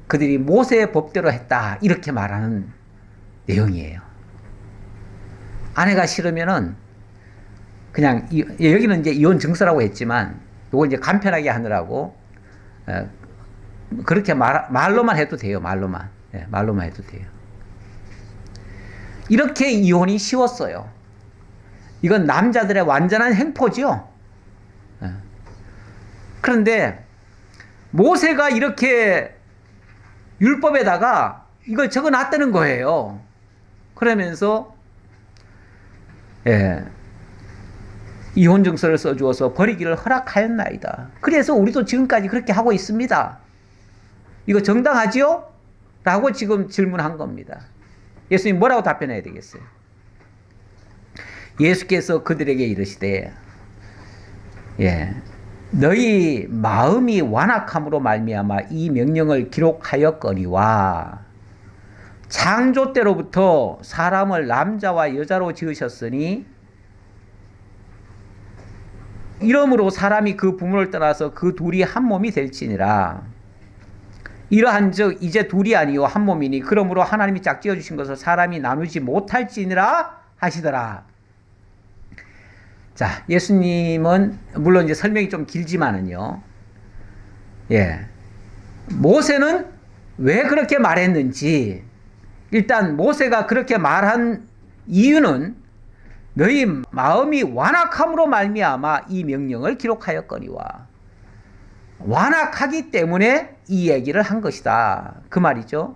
그들이 모세의 법대로 했다 이렇게 말하는 내용이에요. 아내가 싫으면은 그냥 여기는 이제 이혼 증서라고 했지만 요거 이제 간편하게 하느라고 그렇게 말로만 해도 돼요. 말로만. 예, 말로만 해도 돼요. 이렇게 이혼이 쉬웠어요. 이건 남자들의 완전한 횡포죠. 예. 그런데 모세가 이렇게 율법에다가 이걸 적어 놨다는 거예요. 그러면서 예, 이혼 증서를 써주어서 버리기를 허락하였나이다. 그래서 우리도 지금까지 그렇게 하고 있습니다. 이거 정당하지요? 라고 지금 질문한 겁니다. 예수님 뭐라고 답변해야 되겠어요? 예수께서 그들에게 이르시되 예, 너희 마음이 완악함으로 말미암아 이 명령을 기록하였거니와 창조 때로부터 사람을 남자와 여자로 지으셨으니 이러므로 사람이 그 부모를 떠나서 그 둘이 한 몸이 될지니라. 이러한즉 이제 둘이 아니요 한 몸이니 그러므로 하나님이 짝지어 주신 것을 사람이 나누지 못할지니라 하시더라. 자, 예수님은 물론 이제 설명이 좀 길지만은요. 예. 모세는 왜 그렇게 말했는지 일단 모세가 그렇게 말한 이유는 너희 마음이 완악함으로 말미암아 이 명령을 기록하였거니와 완악하기 때문에 이 얘기를 한 것이다. 그 말이죠.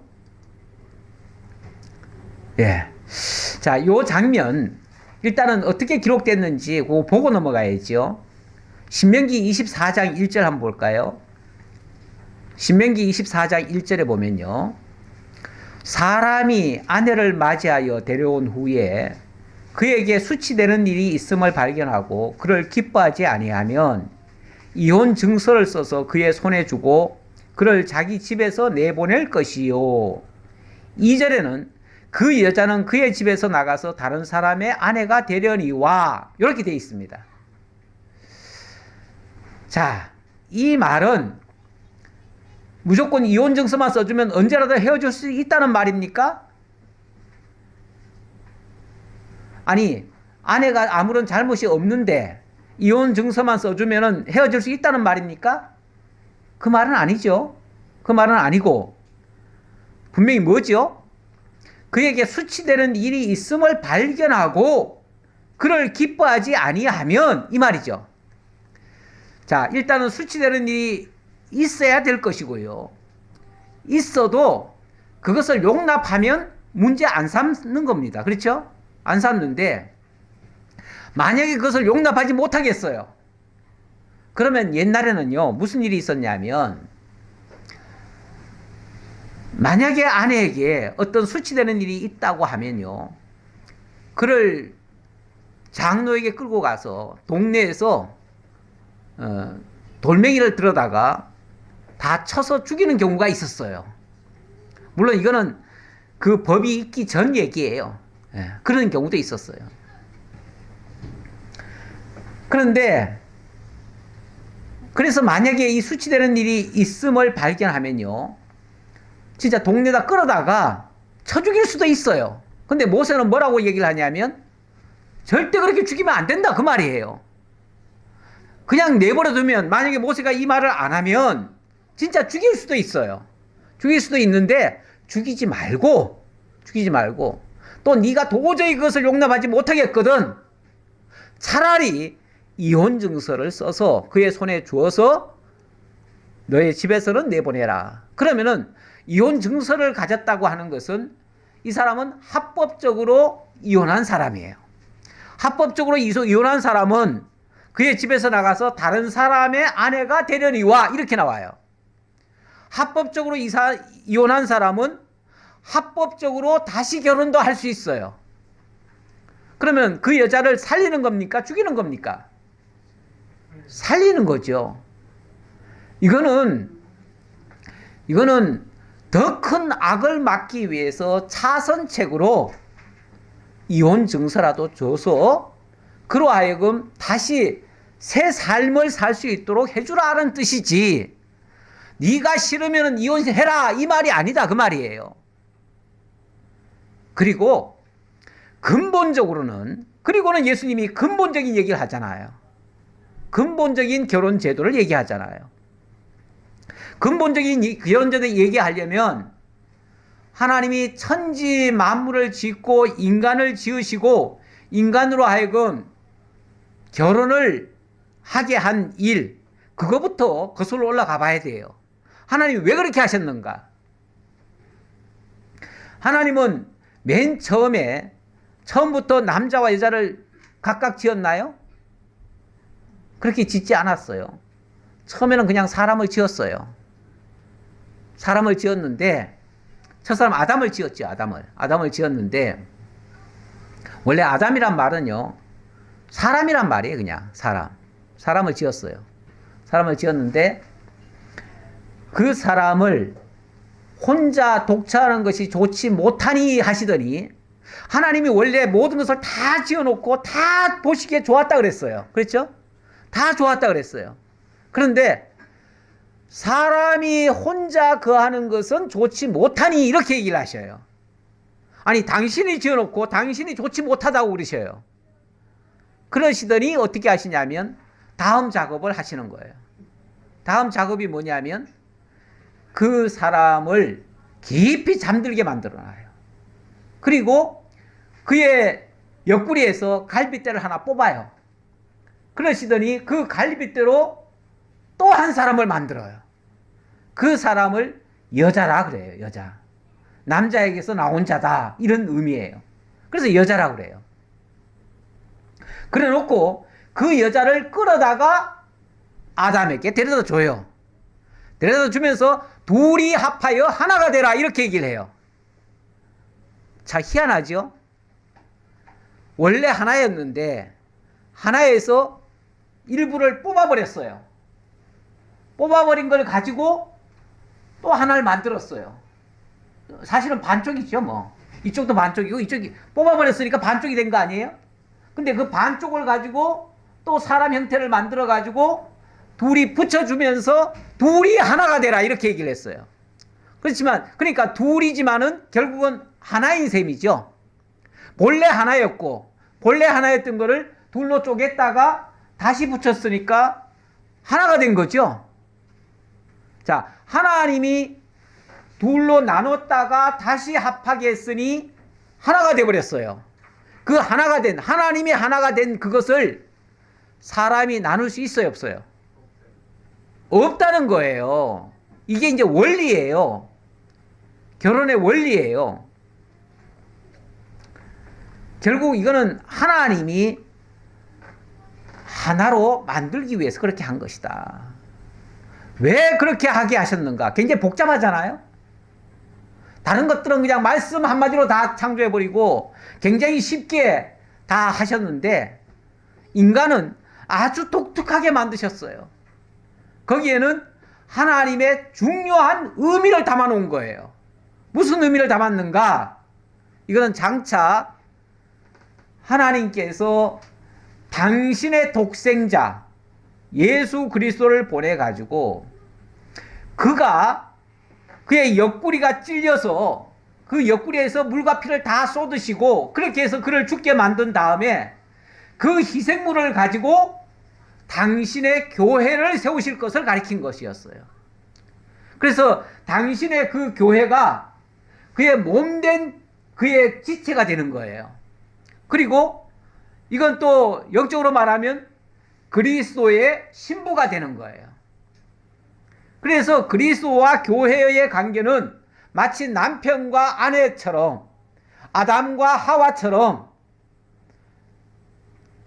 예. 자, 요 장면 일단은 어떻게 기록됐는지 그거 보고 넘어가야죠. 신명기 24장 1절 한번 볼까요? 신명기 24장 1절에 보면요. 사람이 아내를 맞이하여 데려온 후에 그에게 수치되는 일이 있음을 발견하고 그를 기뻐하지 아니하면 이혼 증서를 써서 그의 손에 주고 그를 자기 집에서 내보낼 것이요. 2절에는 그 여자는 그의 집에서 나가서 다른 사람의 아내가 되려니와 이렇게 되어 있습니다. 자, 이 말은 무조건 이혼 증서만 써주면 언제라도 헤어질 수 있다는 말입니까? 아니, 아내가 아무런 잘못이 없는데 이혼 증서만 써주면 헤어질 수 있다는 말입니까? 그 말은 아니죠. 그 말은 아니고 분명히 뭐죠? 그에게 수치되는 일이 있음을 발견하고 그를 기뻐하지 아니하면 이 말이죠. 자, 일단은 수치되는 일이 있어야 될 것이고요. 있어도 그것을 용납하면 문제 안 삼는 겁니다. 그렇죠? 안 삼는데 만약에 그것을 용납하지 못하겠어요. 그러면 옛날에는요. 무슨 일이 있었냐면 만약에 아내에게 어떤 수치되는 일이 있다고 하면요. 그를 장로에게 끌고 가서 동네에서 돌멩이를 들어다가 다 쳐서 죽이는 경우가 있었어요. 물론 이거는 그 법이 있기 전 얘기예요. 예, 그런 경우도 있었어요. 그런데 그래서 만약에 이 수치되는 일이 있음을 발견하면요. 진짜 동네에다 끌어다가 쳐 죽일 수도 있어요. 근데 모세는 뭐라고 얘기를 하냐면 절대 그렇게 죽이면 안 된다 그 말이에요. 그냥 내버려 두면 만약에 모세가 이 말을 안 하면 진짜 죽일 수도 있어요. 죽일 수도 있는데 죽이지 말고 또 네가 도저히 그것을 용납하지 못하겠거든. 차라리 이혼 증서를 써서 그의 손에 주어서 너의 집에서는 내보내라. 그러면은 이혼 증서를 가졌다고 하는 것은 이 사람은 합법적으로 이혼한 사람이에요. 합법적으로 이혼한 사람은 그의 집에서 나가서 다른 사람의 아내가 되려니와 이렇게 나와요. 합법적으로 이혼한 사람은 합법적으로 다시 결혼도 할 수 있어요. 그러면 그 여자를 살리는 겁니까? 죽이는 겁니까? 살리는 거죠. 이거는 더 큰 악을 막기 위해서 차선책으로 이혼 증서라도 줘서 그로 하여금 다시 새 삶을 살 수 있도록 해주라는 뜻이지, 네가 싫으면 이혼해라 이 말이 아니다 그 말이에요. 그리고 근본적으로는, 그리고는 예수님이 근본적인 얘기를 하잖아요. 근본적인 결혼 제도를 얘기하잖아요. 근본적인 결혼 제도를 얘기하려면 하나님이 천지 만물을 짓고 인간을 지으시고 인간으로 하여금 결혼을 하게 한 일, 그거부터 거슬러 올라가 봐야 돼요. 하나님이 왜 그렇게 하셨는가? 하나님은 맨 처음부터 남자와 여자를 각각 지었나요? 그렇게 짓지 않았어요. 처음에는 그냥 사람을 지었어요. 사람을 지었는데, 첫사람 아담을 지었죠. 아담을 지었는데, 원래 아담이란 말은요, 사람이란 말이에요. 그냥 사람을 지었어요. 사람을 지었는데 그 사람을 혼자 독차하는 것이 좋지 못하니 하시더니, 하나님이 원래 모든 것을 다 지어놓고 다 보시기에 좋았다 그랬어요. 그렇죠? 다 좋았다 그랬어요. 그런데 사람이 혼자 거하는 것은 좋지 못하니 이렇게 얘기를 하셔요. 아니, 당신이 지어놓고 당신이 좋지 못하다고 그러셔요. 그러시더니 어떻게 하시냐면 다음 작업을 하시는 거예요. 다음 작업이 뭐냐면 그 사람을 깊이 잠들게 만들어놔요. 그리고 그의 옆구리에서 갈빗대를 하나 뽑아요. 그러시더니 그 갈빗대로 또 한 사람을 만들어요. 그 사람을 여자라 그래요. 여자. 남자에게서 나온 자다 이런 의미예요. 그래서 여자라 그래요. 그래 놓고 그 여자를 끌어다가 아담에게 데려다 줘요. 데려다 주면서 둘이 합하여 하나가 되라 이렇게 얘기를 해요. 참 희한하죠? 원래 하나였는데 하나에서 일부를 뽑아버렸어요. 뽑아버린 걸 가지고 또 하나를 만들었어요. 사실은 반쪽이죠 뭐. 이쪽도 반쪽이고 이쪽이 뽑아버렸으니까 반쪽이 된 거 아니에요? 근데 그 반쪽을 가지고 또 사람 형태를 만들어 가지고 둘이 붙여주면서 둘이 하나가 되라 이렇게 얘기를 했어요. 그렇지만 그러니까 둘이지만은 결국은 하나인 셈이죠. 본래 하나였고 본래 하나였던 거를 둘로 쪼갰다가 다시 붙였으니까 하나가 된 거죠. 자, 하나님이 둘로 나눴다가 다시 합하게 했으니 하나가 되어버렸어요. 그 하나가 된, 하나님이 하나가 된 그것을 사람이 나눌 수 있어요, 없어요? 없다는 거예요. 이게 이제 원리예요. 결혼의 원리예요. 결국 이거는 하나님이 하나로 만들기 위해서 그렇게 한 것이다. 왜 그렇게 하게 하셨는가? 굉장히 복잡하잖아요? 다른 것들은 그냥 말씀 한마디로 다 창조해버리고 굉장히 쉽게 다 하셨는데 인간은 아주 독특하게 만드셨어요. 거기에는 하나님의 중요한 의미를 담아놓은 거예요. 무슨 의미를 담았는가? 이거는 장차 하나님께서 당신의 독생자 예수 그리스도를 보내가지고 그가 그의 옆구리가 찔려서 그 옆구리에서 물과 피를 다 쏟으시고 그렇게 해서 그를 죽게 만든 다음에 그 희생물을 가지고 당신의 교회를 세우실 것을 가리킨 것이었어요. 그래서 당신의 그 교회가 그의 몸된 그의 지체가 되는 거예요. 그리고 이건 또 영적으로 말하면 그리스도의 신부가 되는 거예요. 그래서 그리스도와 교회의 관계는 마치 남편과 아내처럼 아담과 하와처럼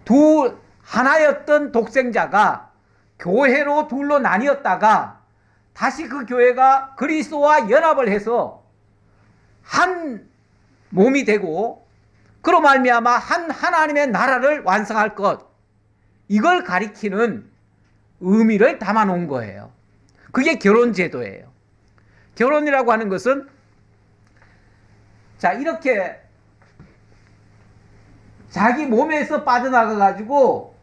두 하나였던 독생자가 교회로 둘로 나뉘었다가 다시 그 교회가 그리스도와 연합을 해서 한 몸이 되고 그로 말미암아 한 하나님의 나라를 완성할 것, 이걸 가리키는 의미를 담아 놓은 거예요. 그게 결혼 제도예요. 결혼이라고 하는 것은 자, 이렇게 자기 몸에서 빠져나가 가지고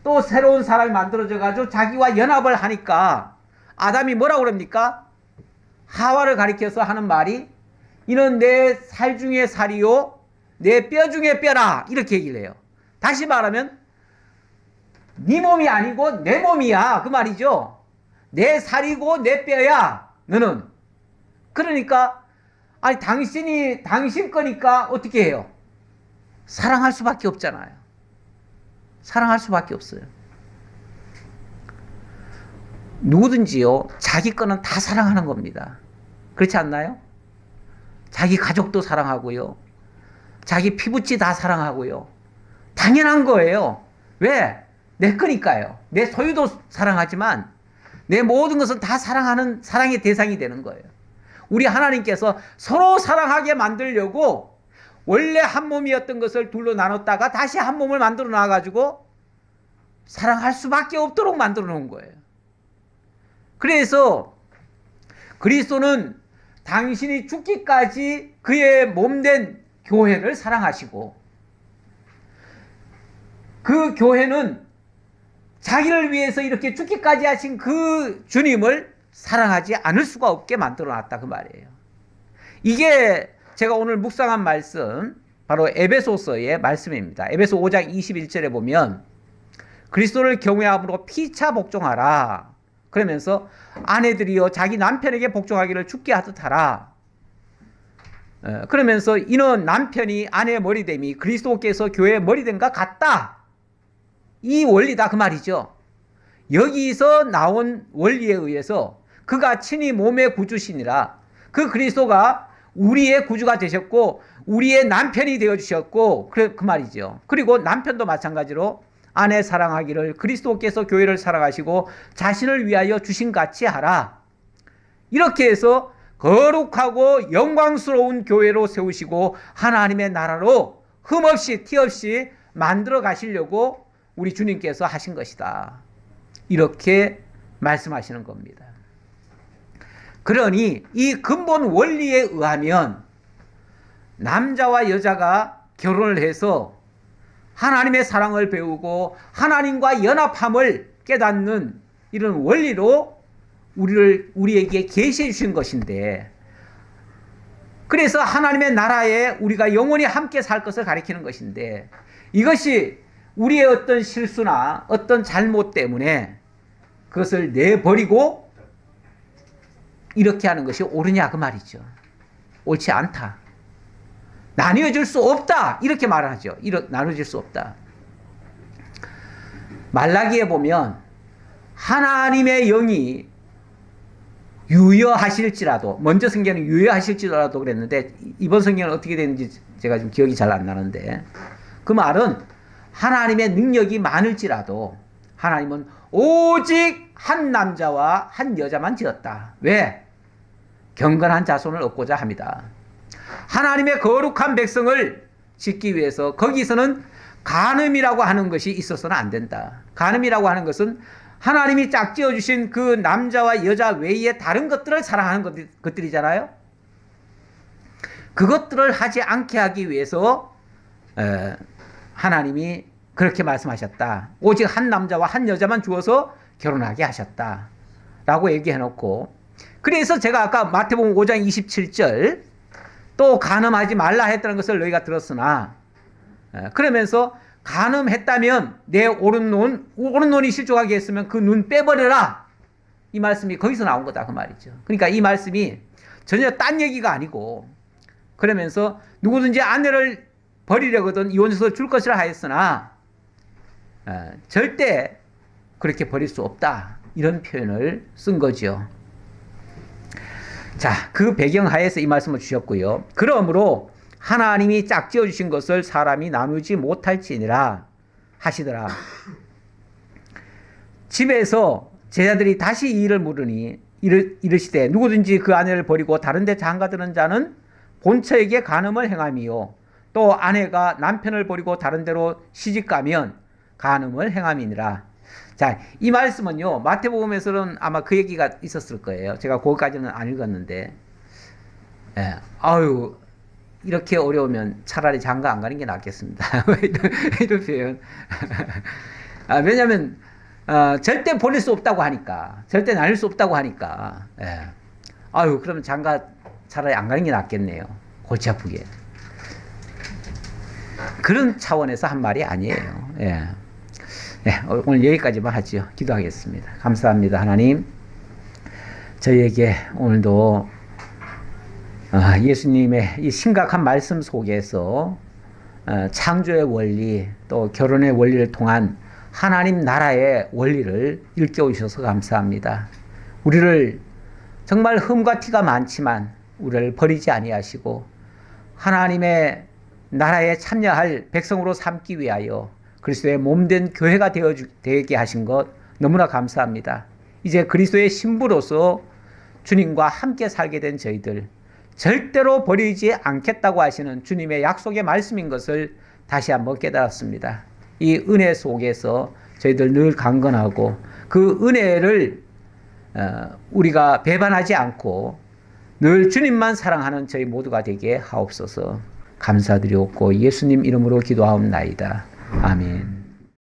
또 새로운 사람이 만들어져 가지고 자기와 연합을 하니까 아담이 뭐라고 그럽니까? 하와를 가리켜서 하는 말이 이는 내 살 중에 살이요 내 뼈 중에 뼈라, 이렇게 얘기를 해요. 다시 말하면 네 몸이 아니고 내 몸이야, 그 말이죠. 내 살이고 내 뼈야 너는. 그러니까 아니 당신 거니까 어떻게 해요? 사랑할 수밖에 없잖아요. 사랑할 수밖에 없어요. 누구든지요, 자기 거는 다 사랑하는 겁니다. 그렇지 않나요? 자기 가족도 사랑하고요, 자기 피부치 다 사랑하고요. 당연한 거예요. 왜? 내 거니까요. 내 소유도 사랑하지만 내 모든 것은 다 사랑하는 사랑의 대상이 되는 거예요. 우리 하나님께서 서로 사랑하게 만들려고 원래 한 몸이었던 것을 둘로 나눴다가 다시 한 몸을 만들어 놔가지고 사랑할 수밖에 없도록 만들어 놓은 거예요. 그래서 그리스도는 당신이 죽기까지 그의 몸된 교회를 사랑하시고, 그 교회는 자기를 위해서 이렇게 죽기까지 하신 그 주님을 사랑하지 않을 수가 없게 만들어 놨다, 그 말이에요. 이게 제가 오늘 묵상한 말씀, 바로 에베소서의 말씀입니다. 에베소 5장 21절에 보면 그리스도를 경외함으로 피차 복종하라. 그러면서 아내들이여 자기 남편에게 복종하기를 죽게 하듯 하라. 그러면서 이는 남편이 아내의 머리됨이 그리스도께서 교회의 머리됨과 같다. 이 원리다, 그 말이죠. 여기서 나온 원리에 의해서 그가 친히 몸의 구주시니라. 그 그리스도가 우리의 구주가 되셨고 우리의 남편이 되어주셨고, 그 말이죠. 그리고 남편도 마찬가지로 아내 사랑하기를 그리스도께서 교회를 사랑하시고 자신을 위하여 주신 같이 하라. 이렇게 해서 거룩하고 영광스러운 교회로 세우시고 하나님의 나라로 흠없이 티없이 만들어 가시려고 우리 주님께서 하신 것이다. 이렇게 말씀하시는 겁니다. 그러니 이 근본 원리에 의하면 남자와 여자가 결혼을 해서 하나님의 사랑을 배우고 하나님과 연합함을 깨닫는 이런 원리로 우리에게 계시해 주신 것인데, 그래서 하나님의 나라에 우리가 영원히 함께 살 것을 가리키는 것인데, 이것이 우리의 어떤 실수나 어떤 잘못 때문에 그것을 내버리고 이렇게 하는 것이 옳으냐, 그 말이죠. 옳지 않다. 나뉘어질 수 없다, 이렇게 말하죠. 나눠질 수 없다. 말라기에 보면 하나님의 영이 유여하실지라도, 먼저 성경은 유여하실지라도 그랬는데 이번 성경은 어떻게 되는지 제가 지금 기억이 잘 안 나는데, 그 말은 하나님의 능력이 많을지라도 하나님은 오직 한 남자와 한 여자만 지었다. 왜? 경건한 자손을 얻고자 합니다. 하나님의 거룩한 백성을 짓기 위해서 거기서는 간음이라고 하는 것이 있어서는 안 된다. 간음이라고 하는 것은 하나님이 짝지어 주신 그 남자와 여자 외에 다른 것들을 사랑하는 것들이잖아요. 그것들을 하지 않게 하기 위해서 하나님이 그렇게 말씀하셨다. 오직 한 남자와 한 여자만 주어서 결혼하게 하셨다 라고 얘기해놓고, 그래서 제가 아까 마태복음 5장 27절 또 간음하지 말라 했다는 것을 너희가 들었으나, 그러면서 간음했다면 내 오른눈이 실족하게 했으면 그 눈 빼버려라, 이 말씀이 거기서 나온 거다, 그 말이죠. 그러니까 이 말씀이 전혀 딴 얘기가 아니고, 그러면서 누구든지 아내를 버리려거든 이혼해서 줄 것이라 하였으나 절대 그렇게 버릴 수 없다, 이런 표현을 쓴 거죠. 자, 그 배경 하에서 이 말씀을 주셨고요. 그러므로 하나님이 짝지어 주신 것을 사람이 나누지 못할지니라 하시더라. 집에서 제자들이 다시 이 일을 물으니 이르시되 누구든지 그 아내를 버리고 다른 데 장가드는 자는 본처에게 간음을 행함이요 또 아내가 남편을 버리고 다른 데로 시집가면 간음을 행함이니라. 자, 이 말씀은요, 마태복음에서는 아마 그 얘기가 있었을 거예요. 제가 거기까지는 안 읽었는데, 예, 아유, 이렇게 어려우면 차라리 장가 안 가는 게 낫겠습니다. 이런 표현. 왜냐면, 절대 버릴 수 없다고 하니까, 절대 나눌 수 없다고 하니까, 예. 아유, 그러면 장가 차라리 안 가는 게 낫겠네요. 골치 아프게. 그런 차원에서 한 말이 아니에요. 예. 네, 오늘 여기까지만 하지요. 기도하겠습니다. 감사합니다. 하나님, 저희에게 오늘도 예수님의 이 심각한 말씀 속에서 창조의 원리, 또 결혼의 원리를 통한 하나님 나라의 원리를 일깨우셔서 감사합니다. 우리를 정말 흠과 티가 많지만 우리를 버리지 아니하시고 하나님의 나라에 참여할 백성으로 삼기 위하여 그리스도의 몸된 교회가 되게 하신 것 너무나 감사합니다. 이제 그리스도의 신부로서 주님과 함께 살게 된 저희들, 절대로 버리지 않겠다고 하시는 주님의 약속의 말씀인 것을 다시 한번 깨달았습니다. 이 은혜 속에서 저희들 늘 강건하고 그 은혜를 우리가 배반하지 않고 늘 주님만 사랑하는 저희 모두가 되게 하옵소서. 감사드리옵고 예수님 이름으로 기도하옵나이다. 아멘.